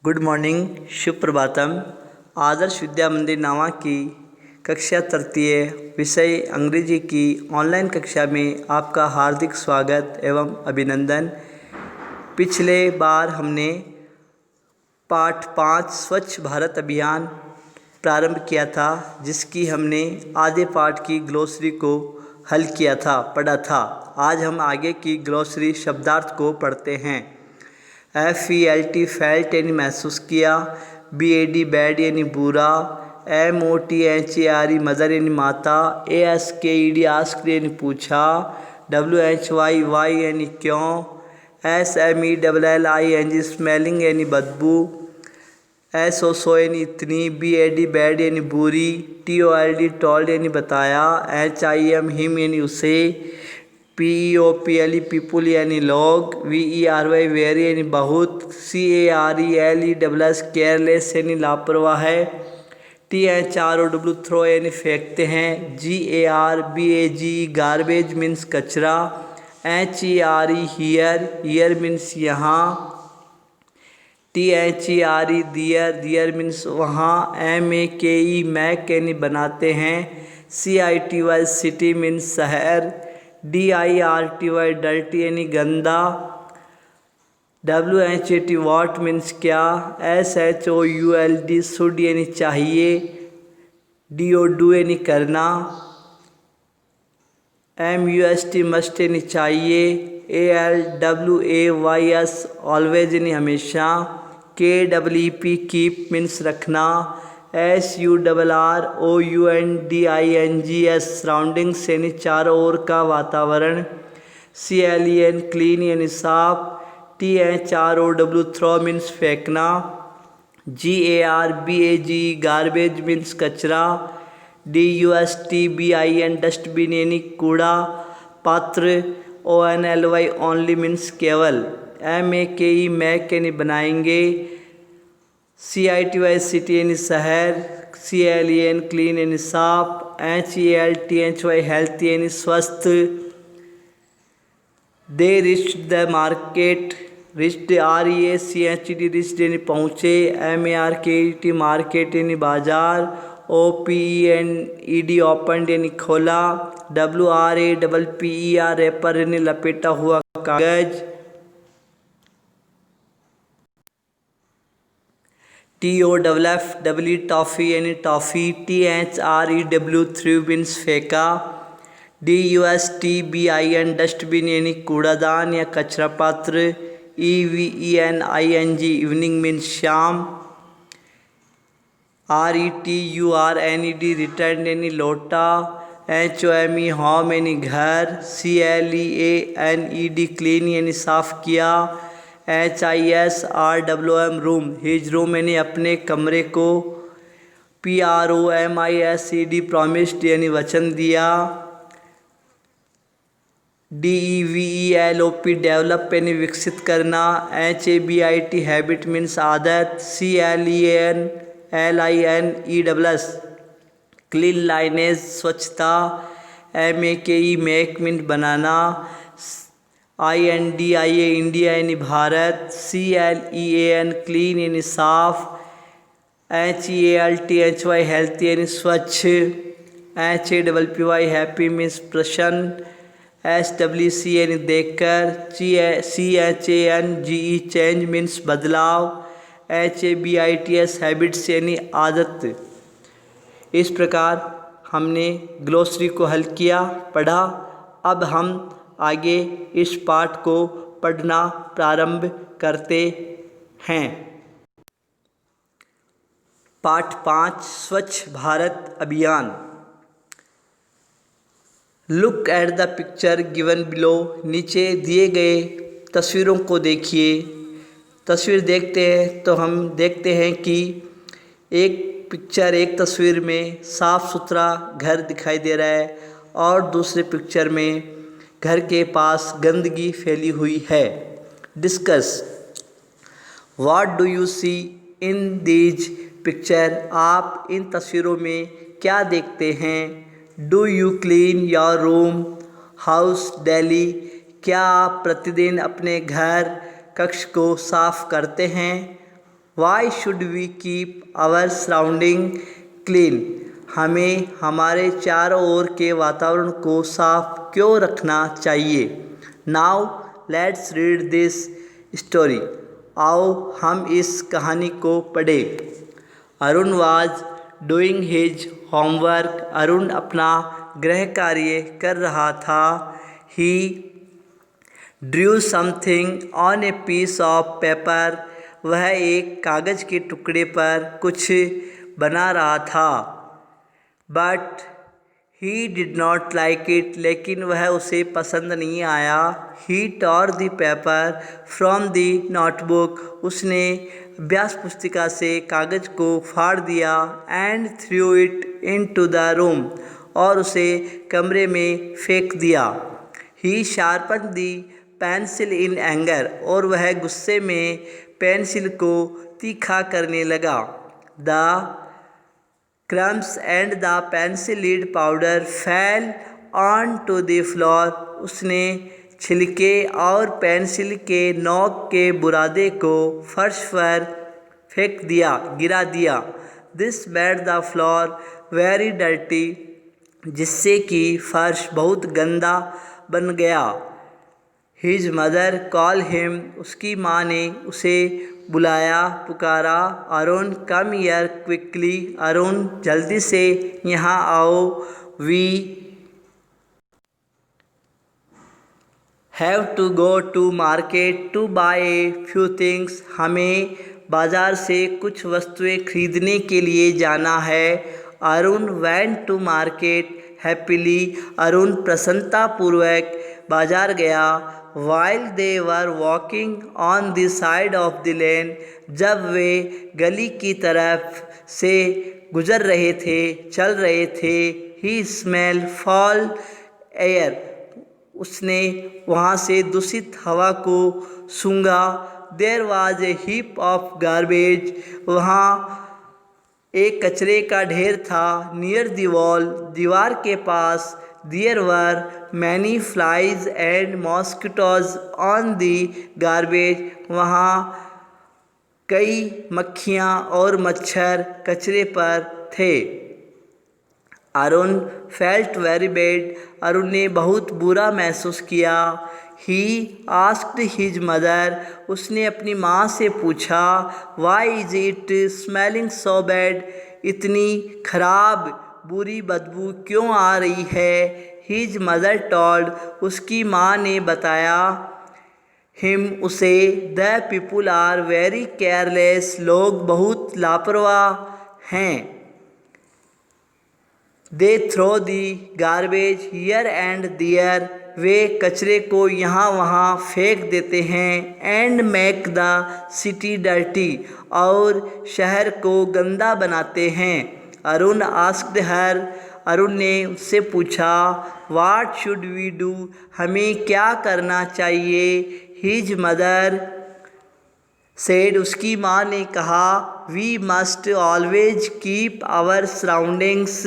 Good morning, शुभ प्रभातम। आदर्श विद्या मंदिर नावा की कक्षा तृतीय विषय अंग्रेजी की ऑनलाइन कक्षा में आपका हार्दिक स्वागत एवं अभिनंदन। पिछले बार हमने पाठ 5 स्वच्छ भारत अभियान प्रारंभ किया था, जिसकी हमने आधे पाठ की ग्लोसरी को हल किया था, पढ़ा था। आज हम आगे की ग्लोसरी शब्दार्थ को पढ़ते हैं। FELT फेल्ट यानी महसूस किया, BAD बैड यानी बुरा, MOTHERE मदर यानी माता, ASKED आस्क्ड यानी पूछा, WHYY यानी क्यों, SMELLING स्मेलिंग यानी बदबू, SOSO यानी इतनी, BAD बैड यानी बुरी, TOLD टोल्ड यानी बताया, HIM हिम यानी उसे, PEOPLE पीपुल यानी लोग, VERY वेरी यानी बहुत, CARELESS केयरलेस यानी लापरवाह है, THROW थ्रो यानी फेंकते हैं, GARBAG गार्बेज मीन्स कचरा, HERE हियर मीन्स यहाँ, THERE दियर मीन्स वहाँ, MAKE मैक यानी बनाते हैं, CITY सिटी मीन्स शहर, DIRTY डर्टी यानी गंदा, WHAT वाट मीन्स क्या, SHOULD शुड यानी चाहिए, DO यानी करना, MUST मस्ट यानी चाहिए, ALWAYS ऑलवेज यानी हमेशा, KEEP कीप मीन्स रखना, SURROUNDINGS सराउंडिंग्स यानी चारों ओर का वातावरण, CLEN क्लीन यानी साफ, THROW थ्रो मीन्स फेंकना, GARBAG गार्बेज मीन्स कचरा, DUSTBIN डस्टबिन यानी कूड़ा पात्र, ONLY ओनली मीन्स केवल, MAKE मैक यानी बनाएंगे, CITY सिटी यानी शहर, CLEN क्लीन यानी साफ, HEALTHY हेल्थ यानी स्वस्थ, they reached the market, reached REACHD reached यानी पहुँचे, MARKET मार्केट यानी बाजार, OPENED ओपनड यानी खोला, WRAPPER रेपर यानी लपेटा हुआ कागज, TOFF टॉफ़ी यानी टॉफ़ी, THREW थ्रू मीन्स फेंका, DUSTBIN डस्टबिन यानी कूड़ादान या कचरा पात्र, EVENING इवनिंग मीन्स शाम, RETURNED रिटर्न यानी लौटा, HOME होम यानी घर, CLEANED क्लीन यानी साफ किया, HISRWM रूम हिज रूम यानी अपने कमरे को, PROMISED प्रॉमिस्ड यानी वचन दिया, DEVELOP डेवलप यानी विकसित करना, HABIT हैबिट मीन्स आदत, CLEANLINEDS क्लीनलाइनेस स्वच्छता, MAKE मैक मीन्स बनाना, INDIA इंडिया यानी भारत, CLEAN क्लीन यानी साफ, HEALTHY हेल्थ यानी स्वच्छ, HAPPY हैप्पी मीन्स प्रसन्न, SWC यानी देखकर, CHANGE चेंज मीन्स बदलाव, HABITS हैबिट्स यानी आदत। इस प्रकार हमने ग्लोसरी को हल किया, पढ़ा। अब हम आगे इस पाठ को पढ़ना प्रारंभ करते हैं। पाठ 5 स्वच्छ भारत अभियान। Look at the picture given below. नीचे दिए गए तस्वीरों को देखिए। तस्वीर देखते हैं तो हम देखते हैं कि एक तस्वीर में साफ़ सुथरा घर दिखाई दे रहा है और दूसरे पिक्चर में घर के पास गंदगी फैली हुई है। Discuss what do you see in these picture. आप इन तस्वीरों में क्या देखते हैं। Do you clean your room house daily. क्या आप प्रतिदिन अपने घर कक्ष को साफ करते हैं। Why should we keep our surrounding clean? हमें हमारे चारों ओर के वातावरण को साफ क्यों रखना चाहिए? Now let's read this story. आओ हम इस कहानी को पढ़ें। Arun was doing his homework. Arun अपना गृह कार्य कर रहा था। He drew something on a piece of paper. वह एक कागज़ के टुकड़े पर कुछ बना रहा था। But he did not like it. लेकिन वह उसे पसंद नहीं आया। He tore the paper from the notebook. उसने अभ्यास पुस्तिका से कागज़ को फाड़ दिया। And threw it in to the room. और उसे कमरे में फेंक दिया। He sharpen the pencil in anger. और वह गुस्से में पेंसिल को तीखा करने लगा। The crumbs and the pencil lead powder fell onto the floor. उसने छिलके और पेंसिल के नोक के बुरादे को फर्श पर फेंक दिया, गिरा दिया। This made the floor very dirty. जिससे कि फर्श बहुत गंदा बन गया। His mother call him. उसकी माँ ने उसे बुलाया, पुकारा। Arun come here quickly. Arun जल्दी से यहाँ आओ। We have to go to market to buy a few things. हमें बाज़ार से कुछ वस्तुएं खरीदने के लिए जाना है। Arun went to market happily. Arun प्रसन्नतापूर्वक बाजार गया। While they were walking on the side of the lane. जब वे गली की तरफ से गुजर रहे थे, चल रहे थे। He smell foul air. उसने वहाँ से दूषित हवा को सूंघा। There was a heap of garbage. वहाँ एक कचरे का ढेर था। Near the wall. दीवार के पास। There were many flies and mosquitoes on the garbage. वहाँ कई मक्खियाँ और मच्छर कचरे पर थे। Arun felt very bad. Arun ने बहुत बुरा महसूस किया। He asked his mother. उसने अपनी माँ से पूछा, Y is it smelling so bad? इतनी खराब बुरी बदबू क्यों आ रही है? His mother told. उसकी माँ ने बताया हिम उसे, the people are very careless. लोग बहुत लापरवाह हैं। They throw the garbage here and there. वे कचरे को यहाँ वहाँ फेंक देते हैं। And make the city dirty. और शहर को गंदा बनाते हैं। Arun asked her. अरुण ने उससे पूछा, वाट शुड वी डू? हमें क्या करना चाहिए? His mother said. उसकी माँ ने कहा, we must always keep our surroundings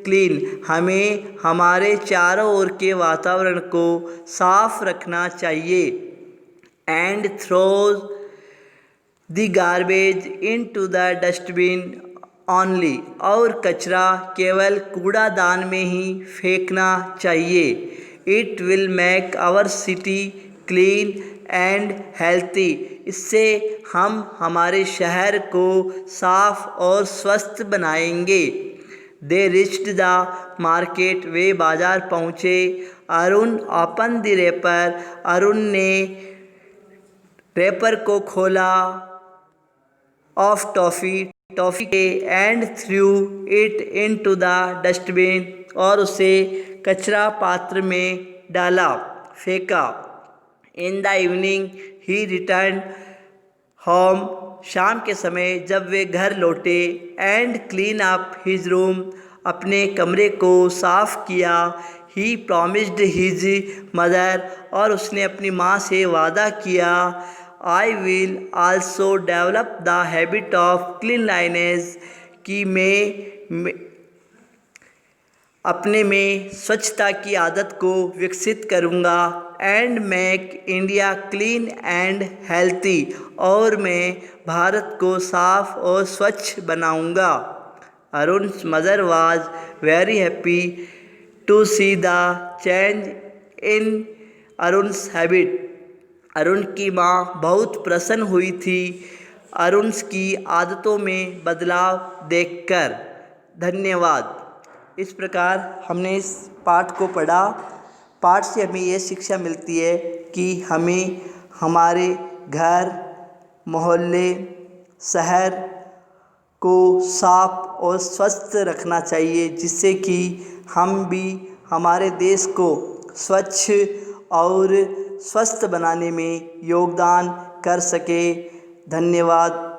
clean. हमें हमारे चारों ओर के वातावरण को साफ रखना चाहिए। And throw the garbage in to the dustbin only. और कचरा केवल कूड़ादान में ही फेंकना चाहिए। It will make our city clean and healthy. इससे हम हमारे शहर को साफ और स्वस्थ बनाएंगे। They reached the market. वे बाजार पहुँचे। Arun open the wrapper. Arun ने रैपर को खोला ऑफ टॉफ़ी के। And threw it in to the dustbin. और उसे कचरा पात्र में डाला, फेंका। In the evening he return home. शाम के समय जब वे घर लौटे। And clean up his room. अपने कमरे को साफ किया। He promised his mother. और उसने अपनी माँ से वादा किया, I will also develop the habit of cleanliness. कि मैं अपने में स्वच्छता की आदत को विकसित करूँगा। And make India clean and healthy, और मैं भारत को साफ और स्वच्छ बनाऊंगा। अरुण's mother was very happy to see the change in अरुण's habit। अरुण की माँ बहुत प्रसन्न हुई थी अरुण की आदतों में बदलाव देखकर। धन्यवाद। इस प्रकार हमने इस पाठ को पढ़ा। पाठ से हमें ये शिक्षा मिलती है कि हमें हमारे घर, मोहल्ले, शहर को साफ और स्वस्थ रखना चाहिए, जिससे कि हम भी हमारे देश को स्वच्छ और स्वस्थ बनाने में योगदान कर सके। धन्यवाद।